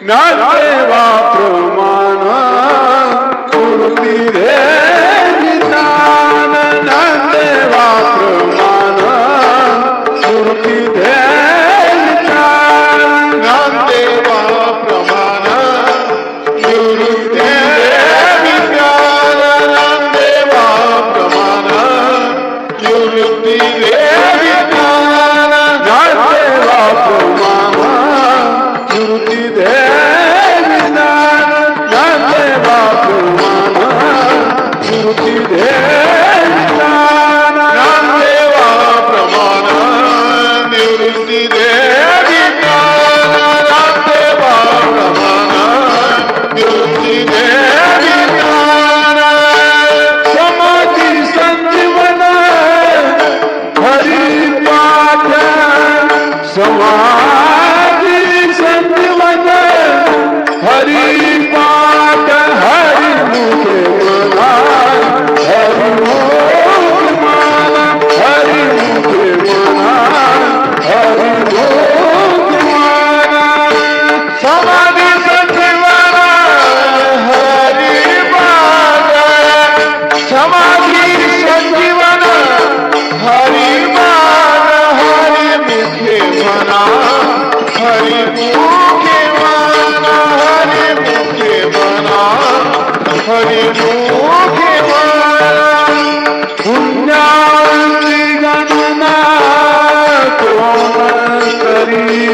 ज्ञानदेवा प्रमाण मूर्ती रे विधान ज्ञानदेवा प्रमाण मूर्ती रे विधान ज्ञानदेवा प्रमाण मूर्ती रे विधान ज्ञानदेवा प्रमाण मूर्ती रे विधान ज्ञानदेवा प्रमाण मूर्ती रे समाधि संजीवन हरि पाठ हरि मुखे मना हरि मुखे माला हरि मुखे मना हरि मुखे माला समाधि संजीवन हरि पाठ समाधि संजीवन हरि पाठ हरि मुखे मना हरि मुखे मना हरि मुखे मना हरि मुखे मना पुण्याची गणना कोण करी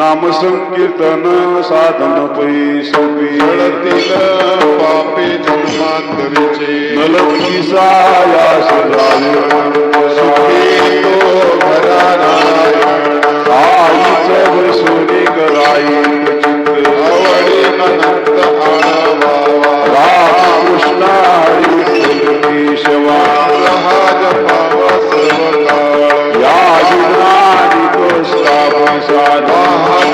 नाम संकीर्तन साधन पैसवी जळतील पापे जन्मांतरीचे नलकिसायास सुखी तो घरा नारायण आईच बसुनी कराई चित्त आवडी अनंत आळावा रामकृष्ण हरी केशवा राज पावा सर्व काळ या जुनानी साधा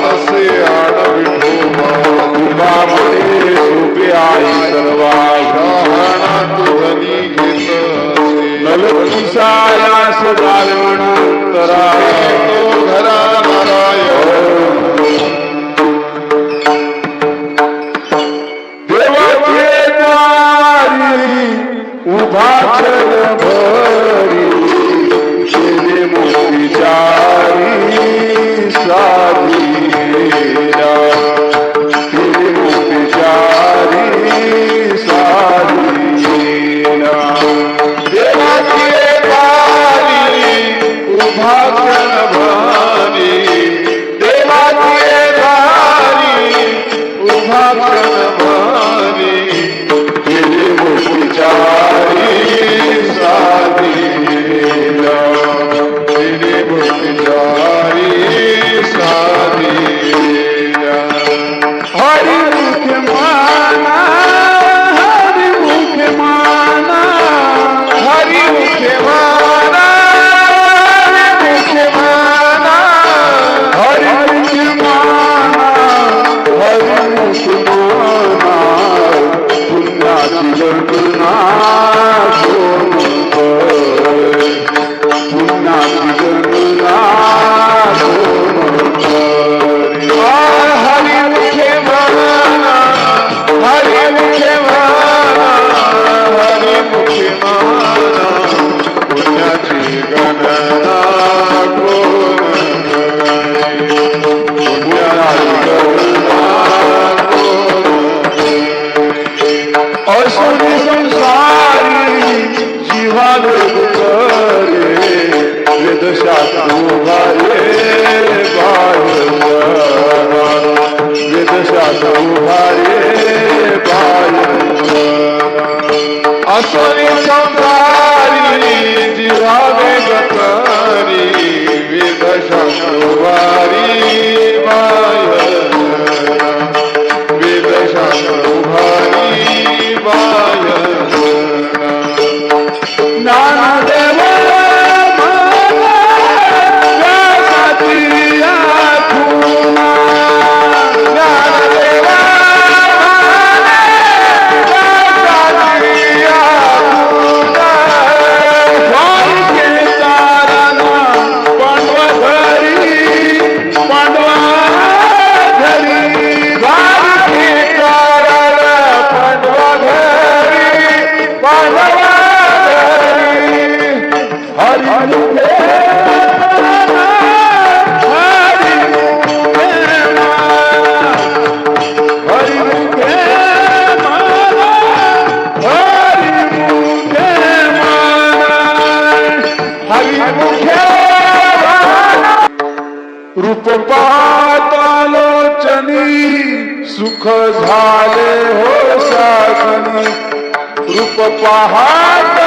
तसे आड विठोबा तुला म्हणे सोपे आई सर्वा शहाणा तुझनी घेत नलकिसायास जाणवणांतरा तो घरा नारायण देवाचे द्वारी उभा क्षण भरी केले मोतीचारी साधी केले मोतीचारी साधी देवाची दारी उभा क्षणभारी देवाची दारी उभा क्षणभारी केले मोतीचारी साधी तिने भक्तिचारी साधी हरि मुख माना हरि मुख माना हरि मुख माना हरि मुख माना हरि मुख माना पुण्याची गणना पुण्याची गणना हरि मुखे माना हरि मुखे माना हरि मुखे माना पुण्याची गणना असुरी संसारी जीवाल करे वेदशास्त्र उभारे वेदशास्त्र उभारे असुरी संसारी जिरावे गतारी वेदशास्त्रवारी वेदशास्त्रवारी ज्ञानदेव रूप पातालोचनी सुख झाले हो साधनी रूप पातालोचनी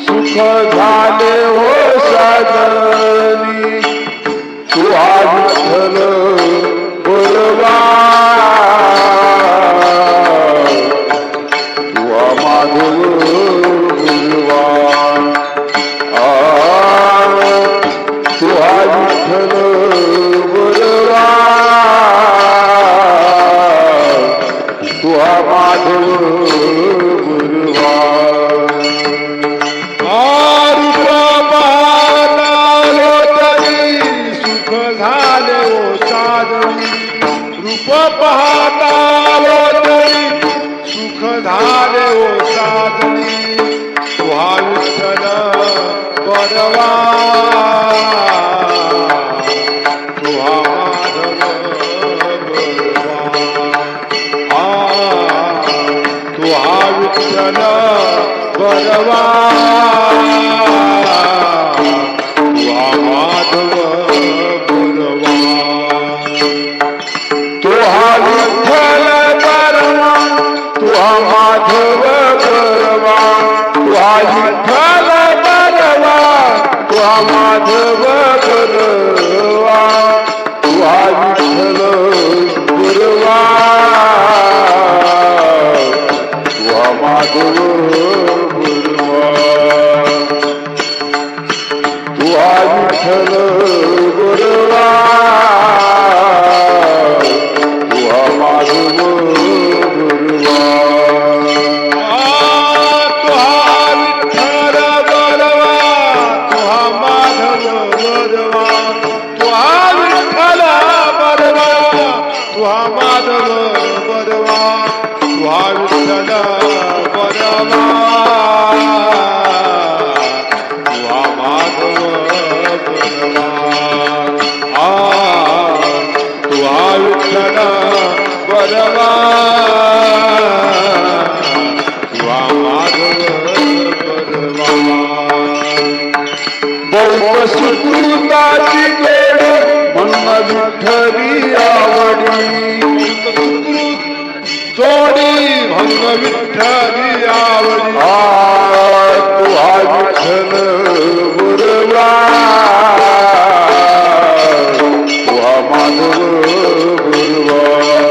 सुख झाले हो साधनी तू विठ्ठल बोलवा तू माधव बोलवा तू विठ्ठल बोलवा तू माधव बोलवा सुख झाले ओ साधनी रूप पाहता तरी सुख झाले ओ साधनी तुहा विठ्ठल बरवा तुहा माधव बरवा तुहा विठ्ठल बरवा तुहा माधव बरवा गुरुवा तुहा विठ्ठल गुरुवा तुहा माधव गुरुवा सुकृताची जोड मन विठ्ठली आवडी जोडी भंग विठ्ठली आवडी तुहा विठ्ठल गुरुवा तुहा माधव गुरुवा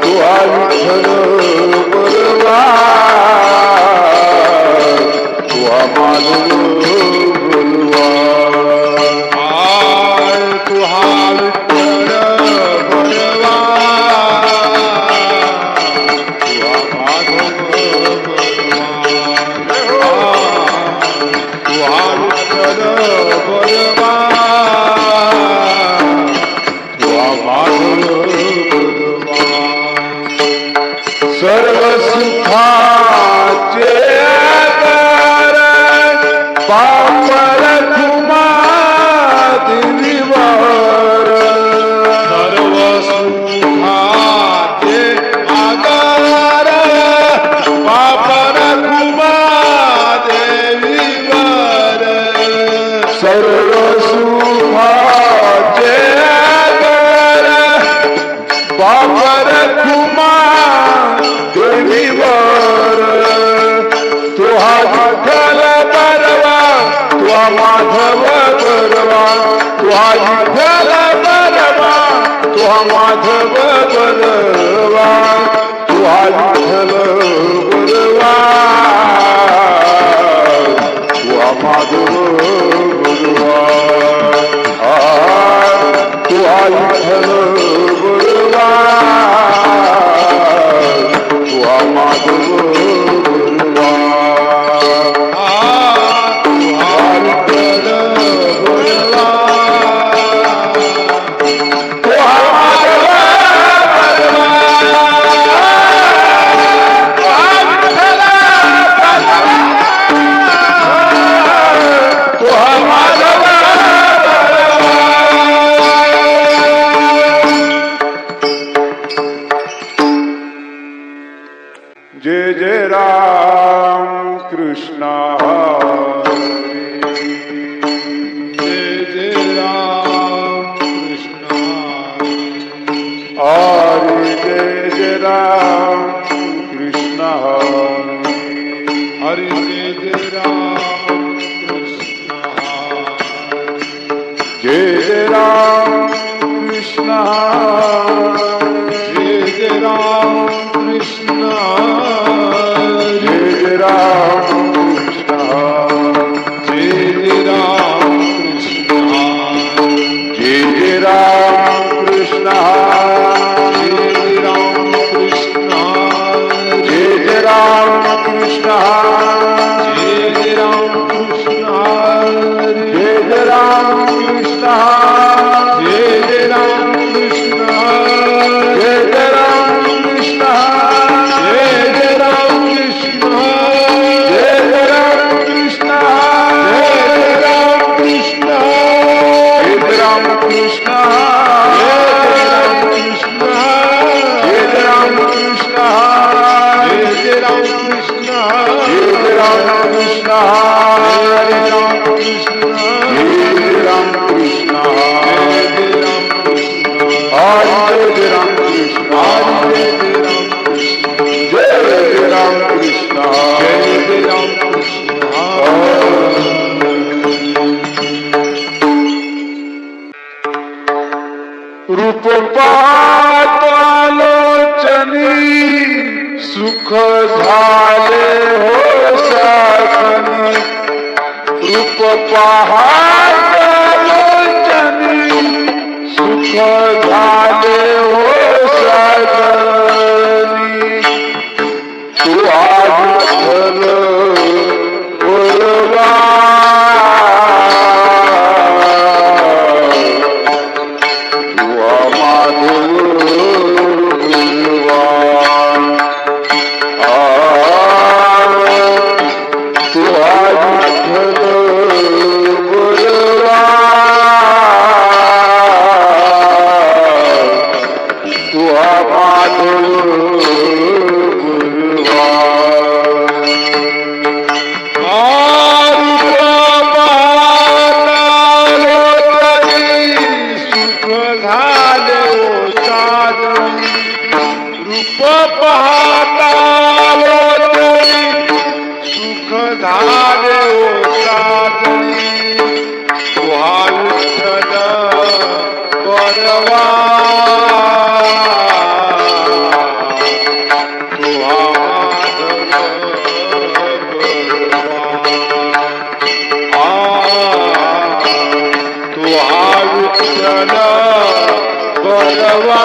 तुहा विठ्ठल गुरुवा तुहा माधव सर्व सुखाचे आधार पापर तुमा दिलीवर सर्व सुखाचे आधार पापर तुमा देवीवर सर्व सुखाचे आधार पापर तुमा देवीवर तुहा विठ्ठल बरवा तुहा माधव बरवा तुहा विठ्ठल बरवा तुहा माधव बरवा तुहा विठ्ठल बरवा तुहा माधव बरवा तुहा विठ्ठल बरवा तुहा माधव गुरुवा तुहा विठ्ठल गुरुवा तुहा माधव गुरुवा तुहा विठ्ठल गुरुवा तुहा माधव जय जय राम कृष्ण हरी जय जय राम कृष्ण हरि जय जय राम कृष्ण हरि जय जय राम कृष्ण जय जय राम कृष्ण जय जय राम कृष्ण जय जय राम कृष्ण जय जय राम कृष्ण जय जय राम कृष्ण जय जय राम कृष्ण जय जय राम कृष्ण जय जय राम कृष्ण जय जय राम कृष्ण जय जय राम कृष्ण जय जय राम कृष्ण जय जय राम कृष्ण जय जय राम कृष्ण जय जय राम कृष्ण जय जय राम कृष्ण जय जय राम कृष्ण जय जय राम कृष्ण जय जय राम कृष्ण हरे जय राम कृष्ण जय जय राम कृष्ण रूप पाहता लोचनी सुख झाले हो साखनी रूप पाहत लोचनी सुख झाले हो साखनी तू विठ्ठल बोलवा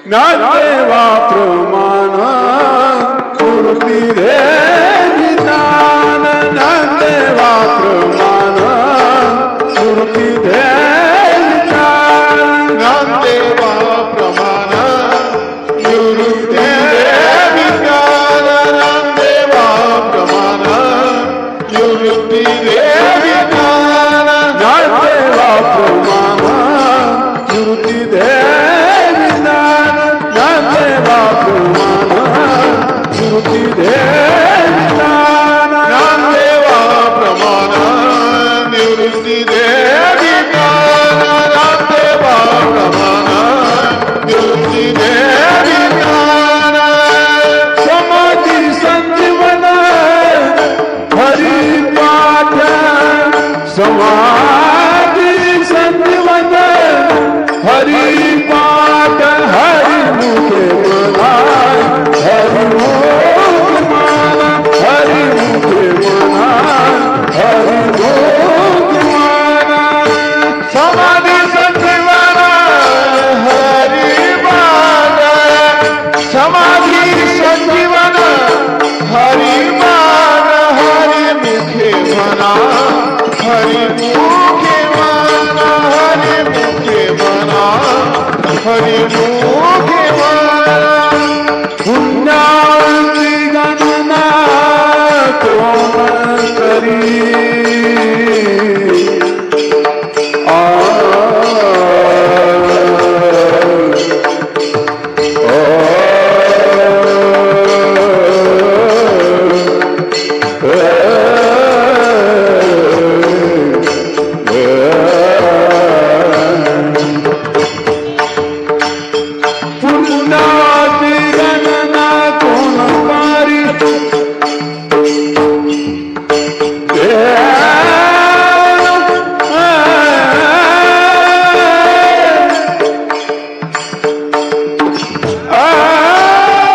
ज्ञानदेवा प्रमाण मूर्ती रे विधान ज्ञानदेवा प्रमाण मूर्ती रे विधान ज्ञानदेवा प्रमाण निवृत्ती विज्ञान ज्ञानदेवा प्रमाण निवृत्ती विज्ञान ज्ञानदेवा प्रमाण मूर्ती रे विधान ज्ञानदेवा प्रमाण मूर्ती रे विधान ज्ञानदेवा प्रमाण निवृत्ती विज्ञान ज्ञानदेवा प्रमाण निवृत्ती विज्ञान समाधी संजीवन हरिपाठ समाधी संजीवन हरिपाठ हरिमुखे मना हरिमुख माना हरिमुखे मना हरिमुख माना समाधी संजीवन हरिमान समाधी संजीवन हरिमान हरिमुखे मना हरिमुखे मना हरिमुखे मना हरिमुखे मना पुण्याची गणना कोण करी पुण्याची गणना कोण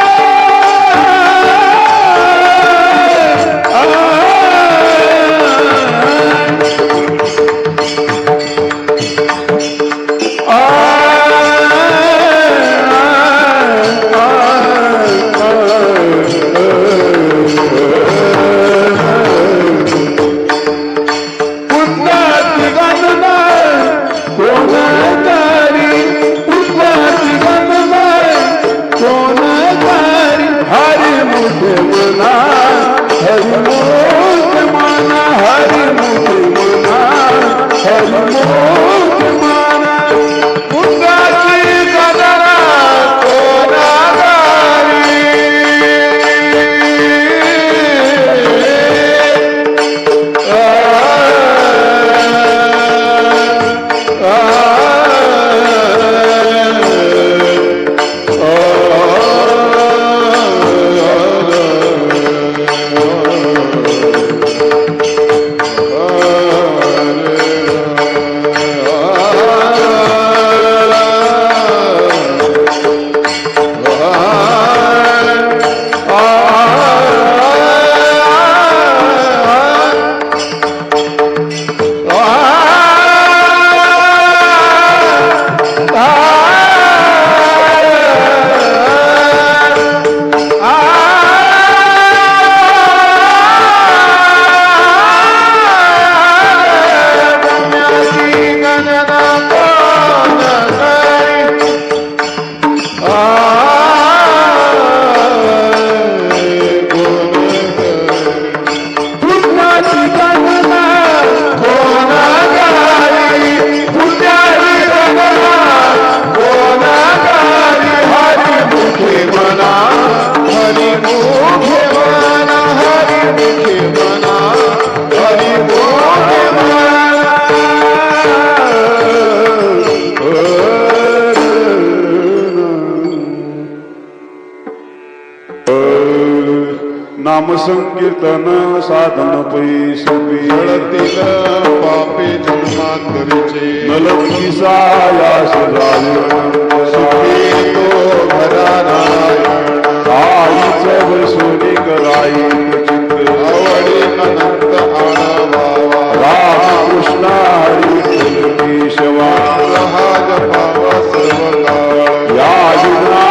करी नाम संकीर्तन साधन पैसुपी जळतील पापे जन्मांतरीचे नलकिसायास सुखी तो घरा नारायण आईच वसुनी कराई चित्त आवडी अनंत आणावा राम कृष्ण हरी केशवा जपावा सर्व काळ या युगा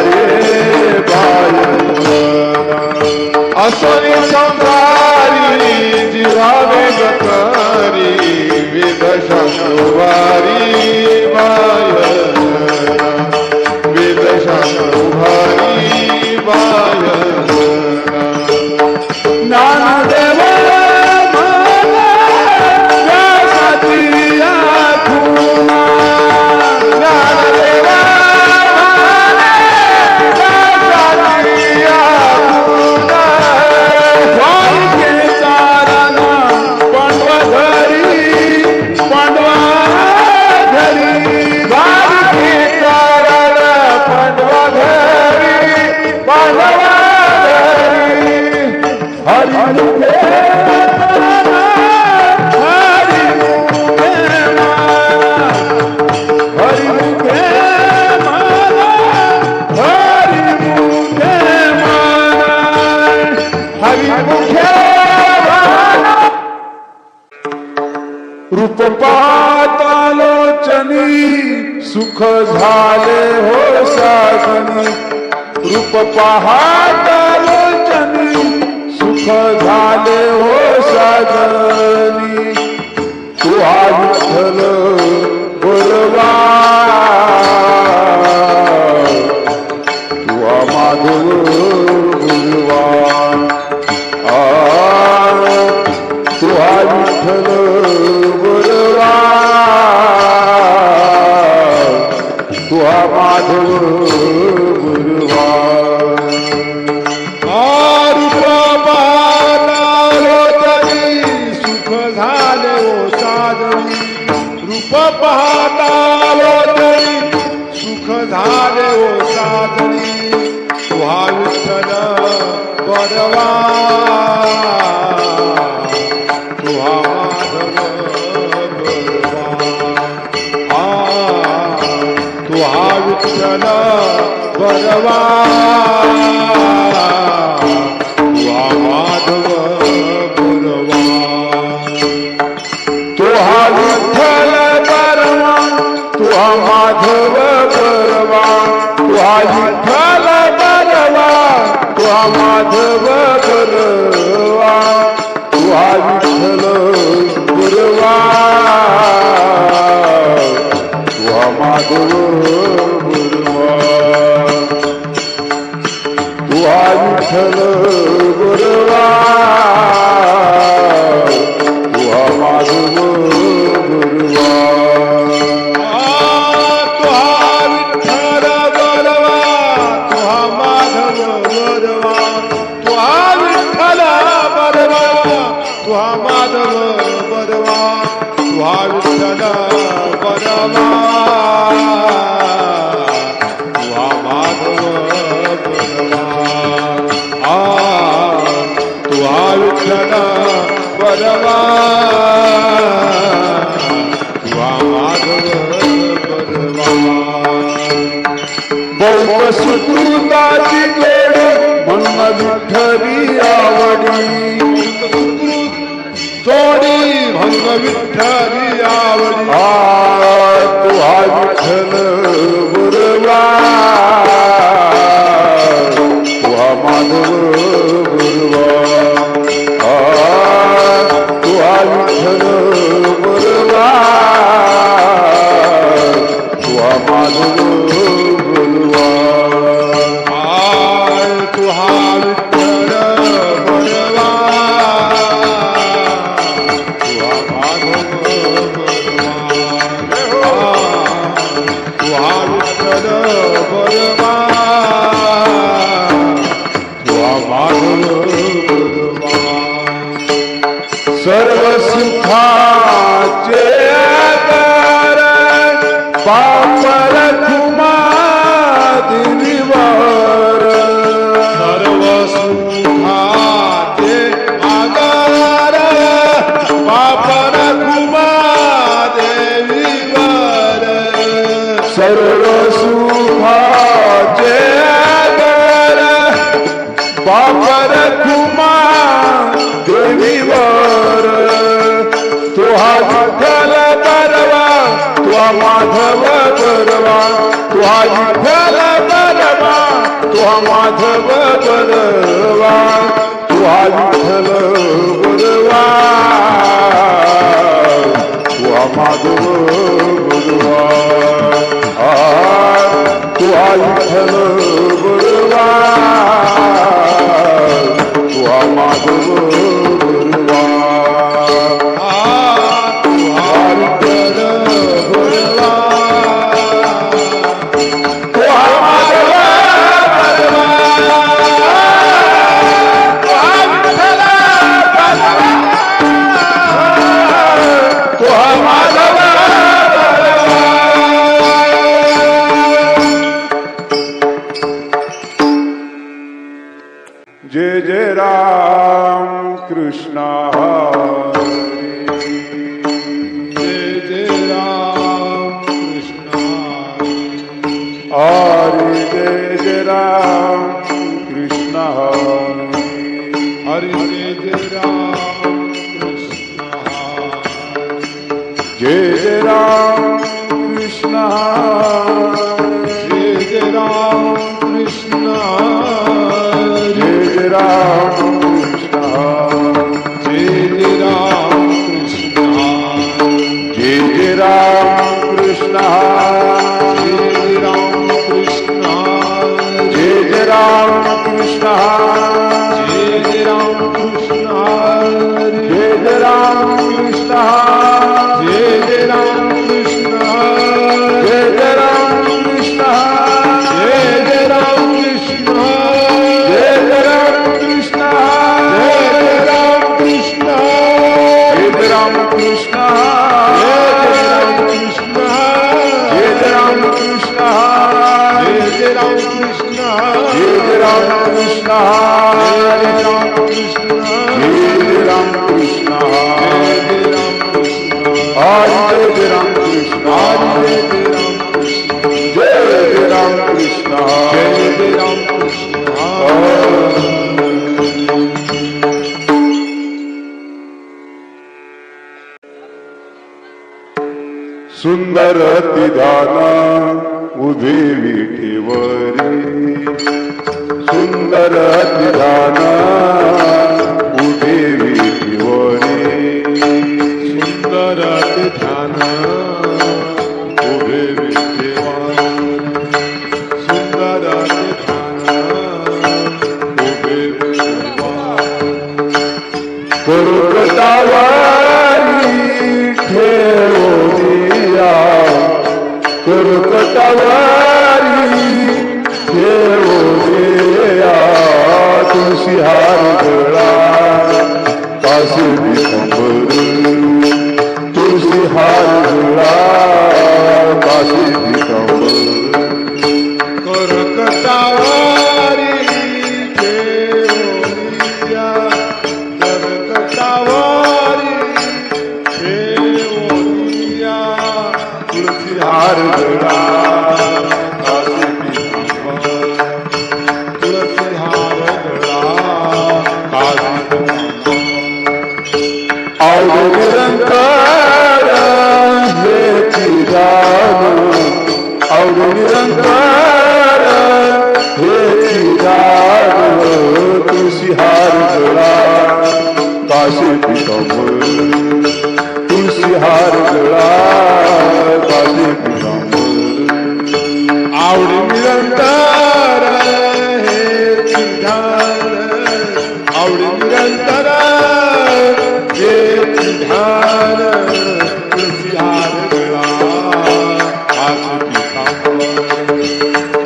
रे बाय असोनी संसारी जिरावे गतारी वेद शास्त्रवारी बाय वेद शास्त्रवारी बाय ज्ञानदेव रूप पाहतालोचनी सुख झाले हो साजनी रूप पाहतालोचनी सुख झाले हो साजनी तू हा विठ्ठल बलवा तू हा माधव गुरुवा तू हा विठ्ठल माधव गुरुवा सुख झाले ओ साजनी रूप पाहतालो तरी सुख झाले ओ साजनी तुहा विठ्ठल बरवा तुहा माधव बरवा तुहा विठ्ठल बरवा तुहा माधव बरवा तुहा विठ्ठल बरवा तुहा माधव बरवा तुहा विठ्ठल बरवा तुहा माधव बरवा तुहा विठ्ठल बरवा तुहा माधव बरवा तुहा विठ्ठल बरवा तुहा माधव बरवा तुहा विठ्ठल बरवा तुहा माधव बरवा तुहा विठ्ठल बरवा तुहा माधव बरवा तुहा विठ्ठल बरवा तुहा माधव बरवा तुहा विठ्ठल बरवा तुहा माधव बरवा बहु सुकृताची जोडी म्हणून विठ्ठली आवडी जोडी भंग विठ्ठली आवडी तुहा विठ्ठल बरवा तुहा माधव बरवा तुहा विठ्ठल बरवा तुहा माधव बरवा तुहा विठ्ठल बरवा तुहा माधव बरवा तुहा माधव बरवा तुहा विठ्ठल बरवा तुहा माधव बरवा तुहा विठ्ठल बरवा तुहा माधव बरवा तुहा विठ्ठल बरवा तुहा माधव बरवा तुहा विठ्ठल बरवा तुहा माधव जय जय राम कृष्ण हरी जय जय राम कृष्ण हरे जय जय राम कृष्ण हरे हरि जय जय राम कृष्ण जय जय राम कृष्ण जय जय राम कृष्ण जय जय राम कृष्ण जय जय राम कृष्ण जय जय राम कृष्ण जय राम कृष्ण जय जय राम कृष्ण जय जय राम कृष्ण जय जय राम कृष्ण जय जय राम कृष्ण जय जय राम कृष्ण जय जय राम कृष्ण जय जय राम कृष्ण जय जय राम कृष्ण जय जय राम कृष्ण जय जय राम जय कृष्ण जय राम कृष्ण जय जय राम कृष्ण जय जय राम कृष्ण जय जय राम कृष्ण जय जय राम कृष्ण जय जय राम कृष्ण सुंदर तिधान उभे विठेवरी सुंदर तिधान उभे विठेवरी सुंदर ध्यान उभे विद्यवान सुंदर ध्यान उभे विद्यवान कुरुकटावारी ठेवोनिया कुरुकटावारी ठेवोनिया तुळशी हार गळा काशी दिगंबर तुळशी हार गळा काशी दिगंबर करकटावारी ठेवोनिया करकटावारी ठेवोनिया तुळशी हार गळा काशी दिगंबर तुळशी हार गळा काशी दिगंबर आवड निरंकार हे चिदान आवड निरंकार हे चिदान तुळशी हार गळा काशी दिगंबर तुळशी हार गळा काशी दिगंबर आवडी निरंतर हे ध्यान आवडी निरंतर हे ध्यान तुळशी हार गळा काशी पितांबर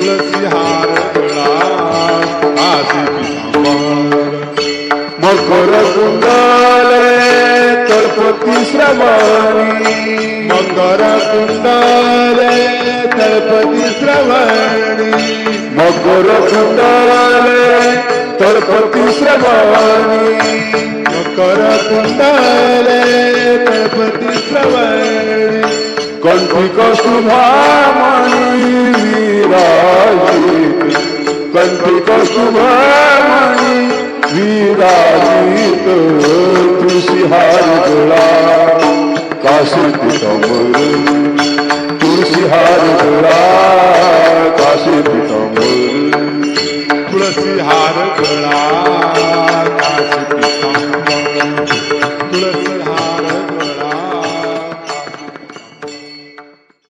तुळशी हार गळा काशी पितांबर मकर कुंडले तळपती श्रवणी मकर कुंडले तळपती श्रवणी मकर कुंडले तळपती श्रवणी मकर कुंडले तळपती श्रवणी कंठी कौस्तुभामणी विराजित कंठी कौस्तुभामणी विराजित तुळशी हार गळा काशी पितांबर तुळशी हार गळा काशी पितांबर तुळसी हार गळा